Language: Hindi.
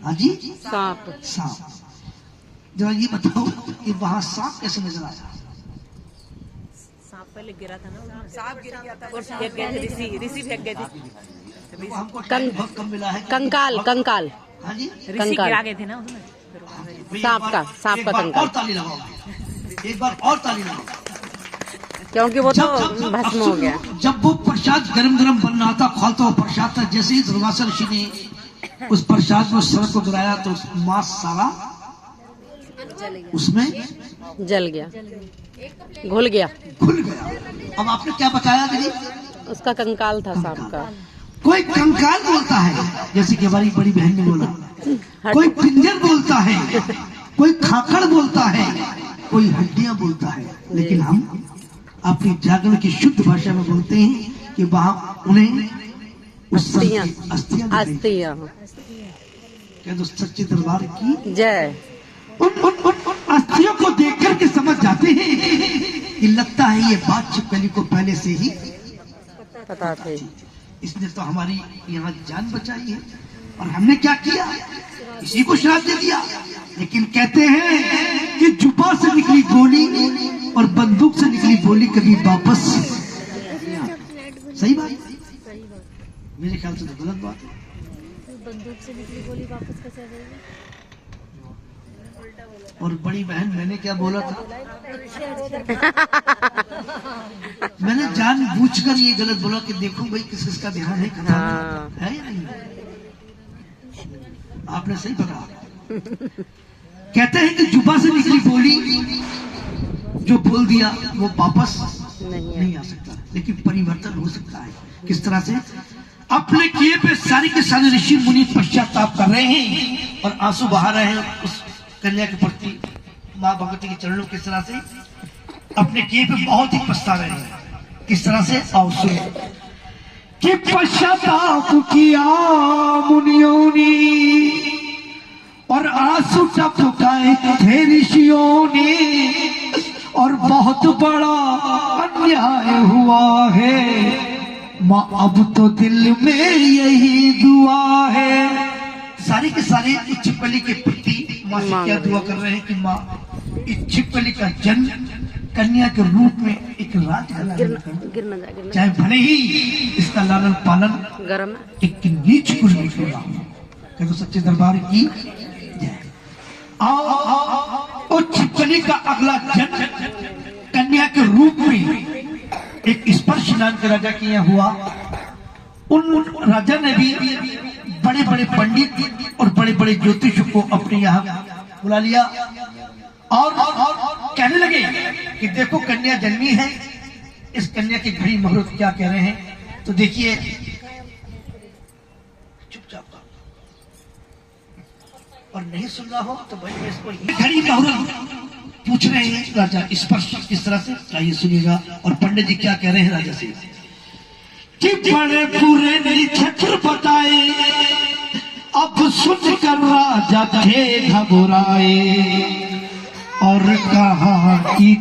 हाँ जी, सांप। सांप। जरा ये बताओ कि वहां सांप कैसे नजर आया? सांप पहले गिरा था ना, सांप गिर गया था और फेंक गए थे, ऋषि फेंक गए थे। हमको टाइम बहुत कम मिला है। कंकाल, कंकाल। हाँ जी, ऋषि गिरा गए थे ना उसमें। सांप का कंकाल। और ताली लगाओ, एक बार और ताली लगाओ, क्योंकि वो तो भस्म हो गया। जब वो प्रसाद गरम गरम बन रहा था, खोलता हुआ प्रसाद था, जैसे ही दुर्वासा ऋषि ने उस प्रसाद में सरक को गिराया तो मांस सारा उसमें जल गया, घुल गया। अब आपने क्या बताया दीदी? उसका कंकाल था सांप का। कोई कंकाल बोलता है, जैसे कि हमारी बड़ी बहन ने बोला, कोई पिंजर बोलता है, कोई खाखड़ बोलता है, कोई हड्डियां बोलता है, लेकिन हम अपनी जागरण की शुद्ध भाषा में बोलते हैं कि वहां उन्हें अस्थियां क्या तो सच्चे दरबार की जय। उन अस्थियों को देख करके समझ जाते हैं कि लगता है ये बात छिपकली को पहले से ही पता थे। इसने तो हमारी यहाँ जान बचाई है, और हमने क्या किया? इसी को श्राप दे दिया। लेकिन कहते हैं कि जुबान से निकली गोली और बंदूक से निकली गोली कभी वापस। सही बात? मेरे ख्याल से तो गलत बात है। बंदूक से निकली गोली वापस कैसे आ जाएगी? और बड़ी बहन, मैंने क्या बोला था? मैंने जानबूझकर ये गलत बोला कि देखो भाई किस किसका ध्यान है, कथा है या नहीं? आपने सही पकड़ा। कहते हैं कि जुबा से निकली गोली जो बोल दिया वो वापस नहीं आ सकता, लेकिन परिवर्तन हो सकता है। किस तरह से? अपने किए पे सारे के सारे ऋषि मुनि पश्चाताप कर रहे हैं और आंसू बहा रहे हैं उस कन्या के प्रति, माँ भगवती के चरणों। किस तरह से? अपने किए पे बहुत ही पछता रहे हैं। किस तरह से? आओ सुनो कि पश्चाताप किया मुनियों ने और आंसू टपकाए थे ऋषियों ने, और बहुत बड़ा अन्याय हुआ है माँ, अब तो दिल में यही दुआ है। सारे के सारे इस छिपकली के प्रति माँ से क्या दुआ कर रहे हैं कि माँ इस छिपकली का जन्म कन्या के रूप में एक राज गिरना, चाहे भले ही इसका लालन पालन एक नीच कुल नहीं हो रहा हो। तो सच्चे दरबार की जय। आओ और छिपकली का अगला जन्म कन्या के रूप में एक स्पर्श नाम के राजा के यहाँ हुआ। उन राजा ने भी बड़े बड़े पंडित और बड़े बड़े ज्योतिषों को अपने यहाँ बुला लिया और कहने लगे कि देखो कन्या जन्मी है, इस कन्या की घड़ी मुहूर्त क्या कह रहे हैं। तो देखिए, चुपचाप और नहीं सुनना हो तो भाई इसको घड़ी मुहूर्त पूछ रहे हैं राजा, स्पर्श किस तरह से, आइए सुनिएगा। और पंडित जी क्या कह रहे हैं राजा से कि बड़े पूरे नक्षत्र बताए, अब सुनकर राजा थे घबराए और कहा कि